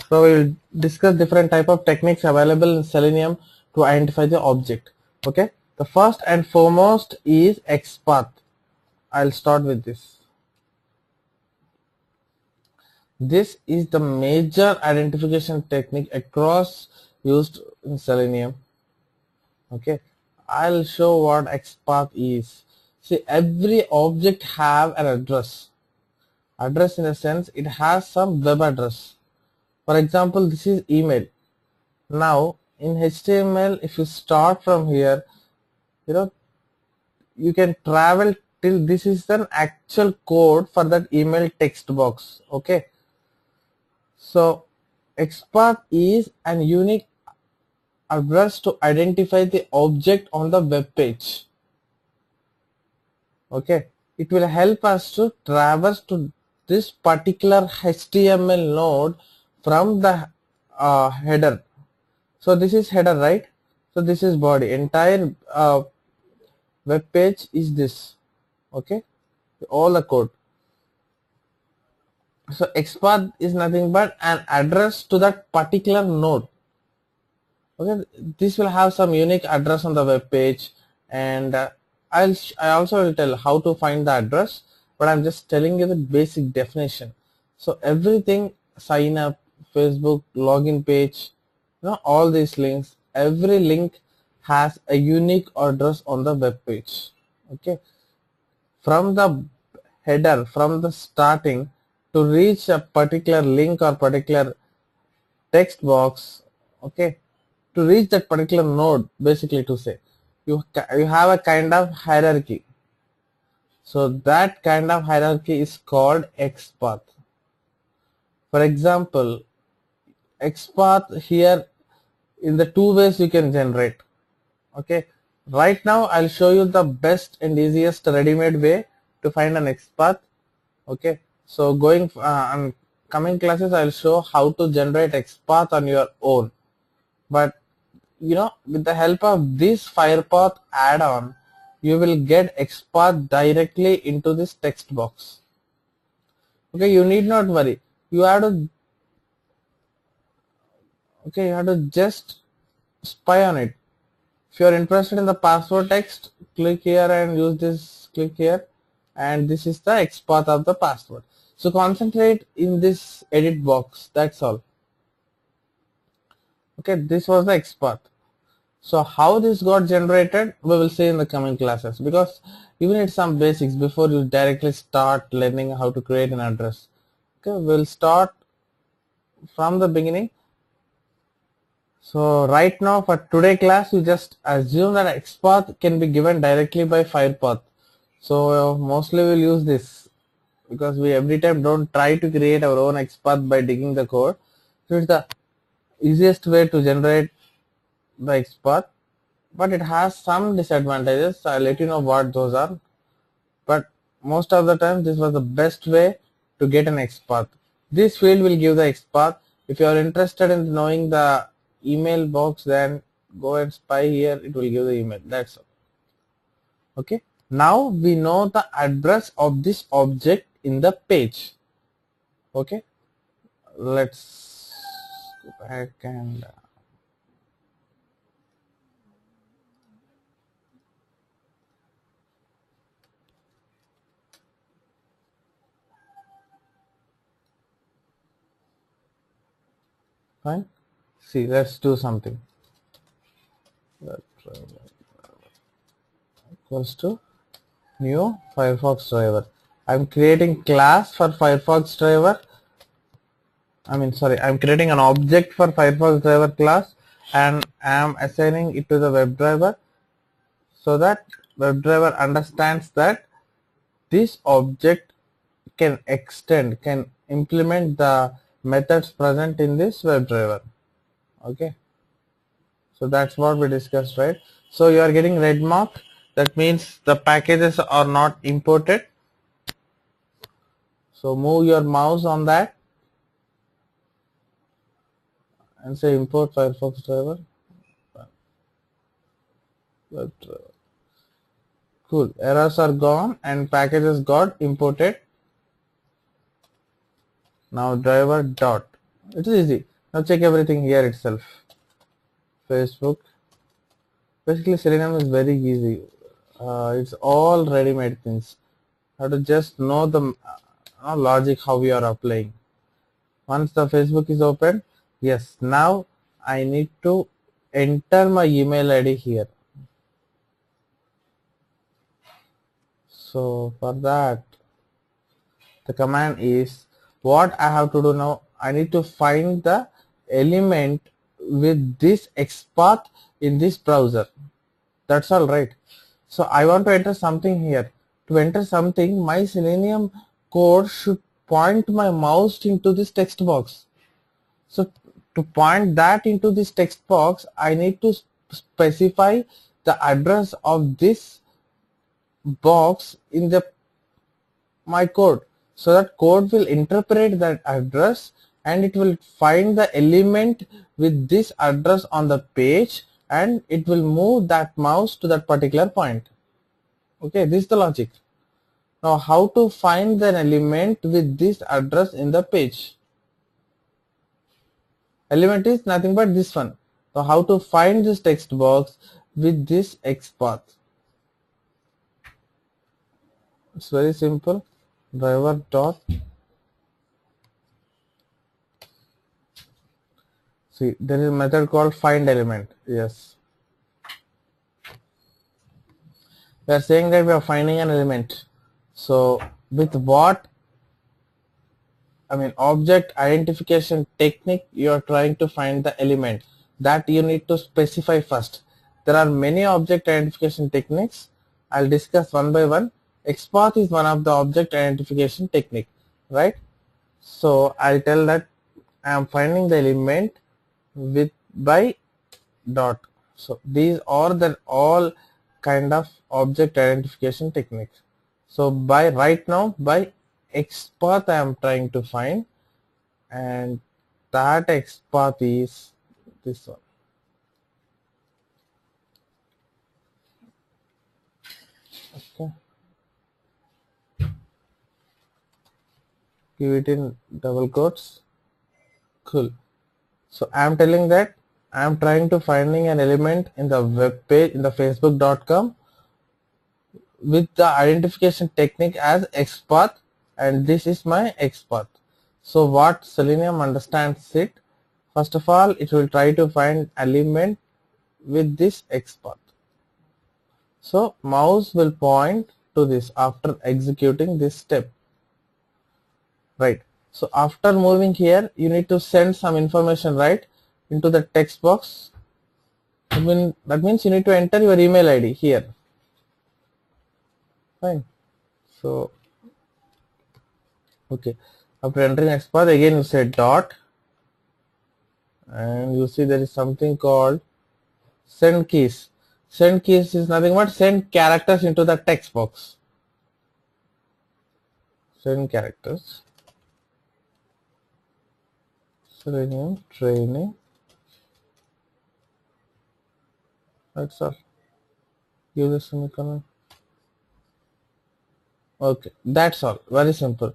So we will discuss different type of techniques available in Selenium to identify the object. Okay. The first and foremost is Xpath. I'll start with this. This is the major identification technique across used in Selenium. Okay. I'll show what Xpath is. See, every object have an address. Address in a sense, it has some web address. For example, this is email. Now in HTML, if you start from here, you can travel till this is an actual code for that email text box. Okay. So Xpath is an unique address to identify the object on the web page. Okay. It will help us to traverse to this particular HTML node from the header. So this is header, right? So this is body. Entire web page is this. Okay, all the code. So Xpath is nothing but an address to that particular node. Okay, this will have some unique address on the web page, and I also will tell how to find the address, but I'm just telling you the basic definition. So everything, sign up, Facebook, login page, all these links, every link has a unique address on the web page. Okay, from the header, from the starting, to reach a particular link or particular text box, okay, to reach that particular node, basically to say, you have a kind of hierarchy. So that kind of hierarchy is called Xpath. For example, Xpath here, in the two ways you can generate. Okay, right now I'll show you the best and easiest ready-made way to find an Xpath. Okay, so going on coming classes, I'll show how to generate Xpath on your own. But with the help of this FirePath add-on, you will get Xpath directly into this text box. Okay, you need not worry. You have to just spy on it. If you are interested in the password text, click here and use this, click here, and this is the Xpath of the password. So concentrate in this edit box, that's all. Okay, this was the Xpath. So how this got generated, we will see in the coming classes, because you need some basics before you directly start learning how to create an address. Okay, we'll start from the beginning. So right now for today class, you just assume that Xpath can be given directly by FirePath. So mostly we'll use this, because we every time don't try to create our own Xpath by digging the code. So it's the easiest way to generate the Xpath, but it has some disadvantages. I'll let you know what those are. But most of the time, this was the best way to get an Xpath. This field will give the Xpath. If you are interested in knowing the email box, then go and spy here, it will give the email. That's all. Okay, now we know the address of this object in the page. Okay, let's go back and fine. See, let's do something. Equals to new Firefox driver. I'm creating class for Firefox driver. I'm creating an object for Firefox driver class, and I'm assigning it to the WebDriver, so that WebDriver understands that this object can implement the methods present in this WebDriver. Okay, so that's what we discussed, right? So you are getting red mark, that means the packages are not imported. So move your mouse on that and say import Firefox driver. WebDriver. Cool, errors are gone and packages got imported. Now driver dot, it is easy. Now check everything here itself. Facebook. Basically, Selenium is very easy. It's all ready-made things. You have to just know the logic how we are applying. Once the Facebook is open, yes, now I need to enter my email ID here. So for that, the command is, what I have to do now, I need to find the element with this XPath in this browser. That's all right. So I want to enter something here. To enter something, my Selenium code should point my mouse into this text box. So to point that into this text box, I need to specify the address of this box in the my code. So that code will interpret that address and it will find the element with this address on the page and it will move that mouse to that particular point. Okay, this is the logic. Now how to find an element with this address in the page? Element is nothing but this one. So how to find this text box with this XPath? It's very simple. Driver dot, see, there is a method called find element. Yes, we are saying that we are finding an element. So with what, I mean, object identification technique, you are trying to find the element, that you need to specify first. There are many object identification techniques. I'll discuss one by one. XPath is one of the object identification technique, right? So I'll tell that I am finding the element with by dot. So these are the all kind of object identification techniques. So by right now, by XPath I am trying to find, and that XPath is this one. Okay, give it in double quotes. Cool. So I am telling that I am trying to finding an element in the web page in the facebook.com with the identification technique as XPath, and this is my XPath. So what Selenium understands it, first of all it will try to find element with this XPath. So mouse will point to this after executing this step, right? So after moving here, you need to send some information, right, into the text box. That means you need to enter your email ID here. Fine. So okay, after entering XPath, again you say dot, and you see there is something called send keys. Send keys is nothing but send characters into the text box. Send characters. Selenium training. That's all. Give the semicolon. Okay, that's all. Very simple.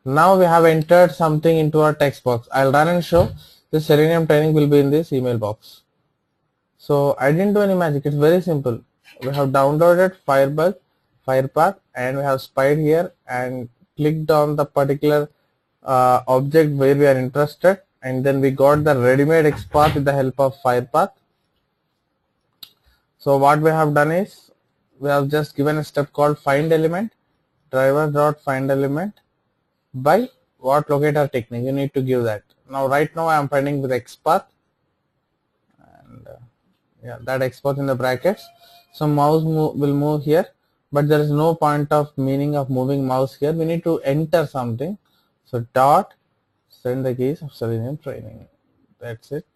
Now we have entered something into our text box. I'll run and show. The Selenium training will be in this email box. So I didn't do any magic. It's very simple. We have downloaded Firepath, and we have spied here and clicked on the particular object where we are interested, and then we got the ready-made XPath with the help of Firepath. So what we have done is we have just given a step called find element, driver.find element by what locator technique. You need to give that. Now right now I am finding with XPath, and yeah, that XPath in the brackets. So mouse will move here, but there is no point of meaning of moving mouse here. We need to enter something. So dot send the keys of Selenium training. That's it.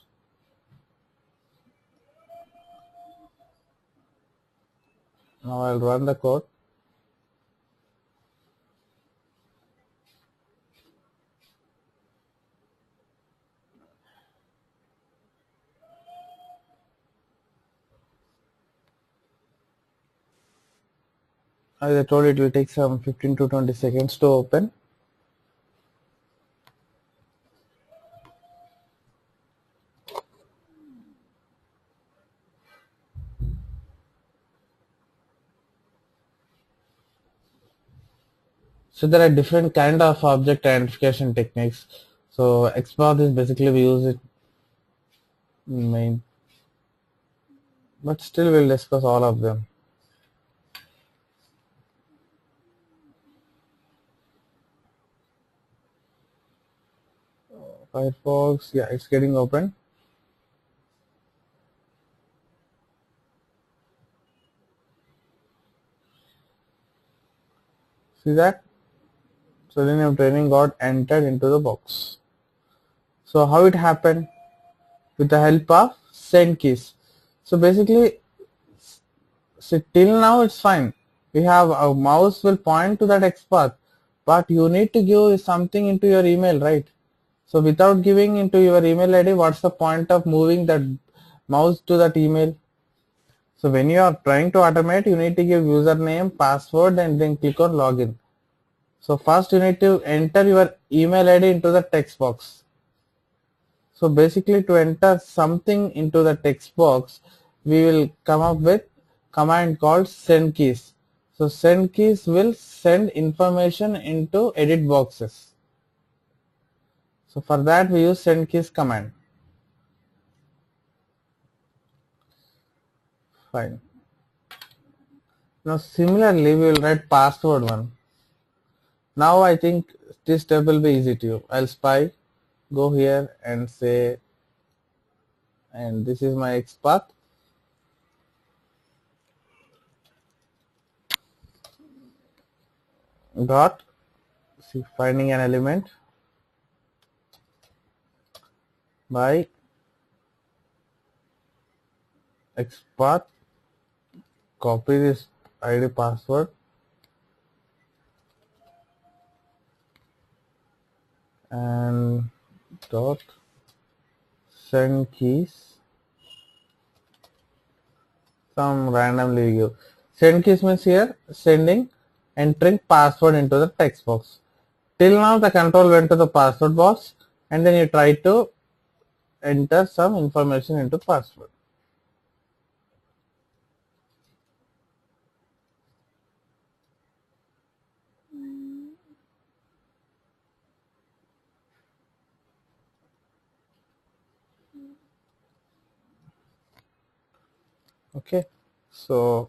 Now I'll run the code. As I told, it will take some 15 to 20 seconds to open. So there are different kind of object identification techniques. So Xpath is basically we use it in main, but still we'll discuss all of them. Firefox, yeah, it's getting open. See that? Selenium training got entered into the box. So how it happened? With the help of send keys. So basically, see, till now it's fine. We have a mouse will point to that XPath, but you need to give something into your email, right? So without giving into your email ID, what's the point of moving that mouse to that email? So when you are trying to automate, you need to give username, password, and then click on login. So first you need to enter your email ID into the text box. So basically to enter something into the text box, we will come up with command called send keys. So send keys will send information into edit boxes. So for that we use send keys command. Fine. Now similarly we will write password one. Now I think this step will be easy to you. I'll spy, go here and say, and this is my XPath. Dot, see, finding an element by XPath, copy this ID password and dot send keys, some randomly give. Send keys means here sending, entering password into the text box. Till now the control went to the password box and then you try to enter some information into password. Okay, so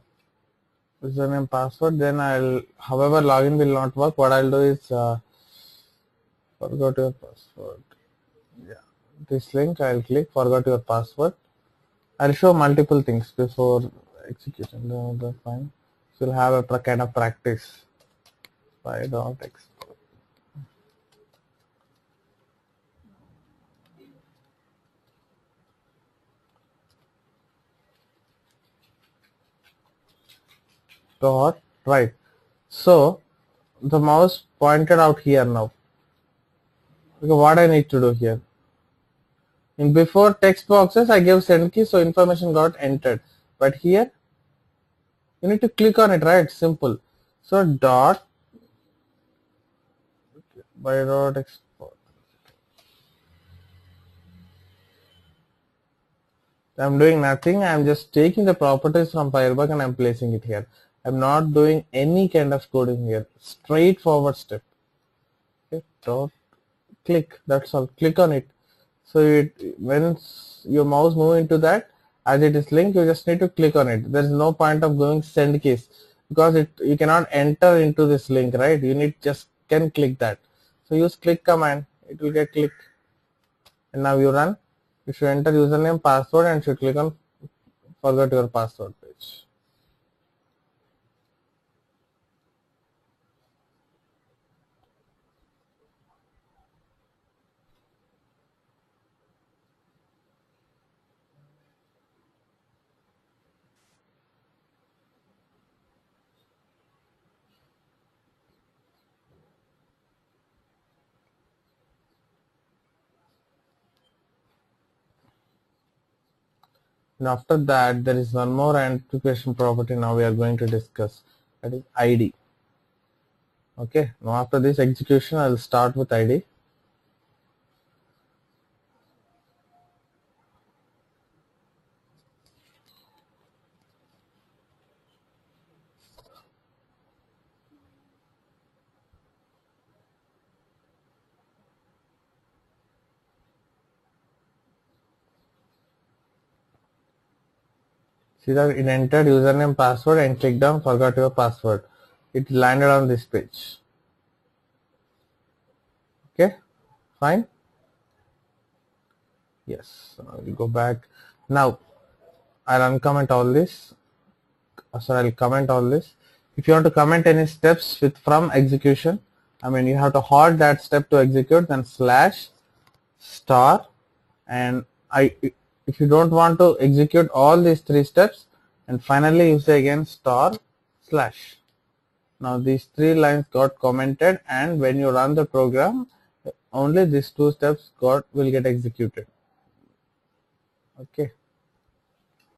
username password, then I'll, however login will not work, what I'll do is forgot your password. Yeah, this link I'll click forgot your password. I'll show multiple things before execution. That's fine. So you'll have a kind of practice. Spy.x dot right. So the mouse pointed out here now. Okay, what I need to do here? In before text boxes, I gave send key, so information got entered. But here, you need to click on it, right? Simple. So dot by dot export. I'm doing nothing. I'm just taking the properties from Firebug and I'm placing it here. I'm not doing any kind of coding here. Straightforward step. Okay, dot click. That's all. Click on it. So it when your mouse move into that, as it is linked, you just need to click on it. There is no point of going send keys because it you cannot enter into this link, right? You need just can click that. So use click command. It will get click. And now you run. You should enter username, password, and should click on forgot your password page. And after that, there is one more identification property now we are going to discuss. That is ID. Okay. Now after this execution, I will start with ID. See that it entered username, password, and clicked on forgot your password. It landed on this page. Okay, fine. Yes, we'll go back. Now I'll uncomment all this. Sorry, I'll comment all this. If you want to comment any steps with from execution, I mean you have to halt that step to execute, then slash star, and if you don't want to execute all these 3 steps, and finally you say again star slash. Now these 3 lines got commented, and when you run the program, only these 2 steps will get executed. Okay.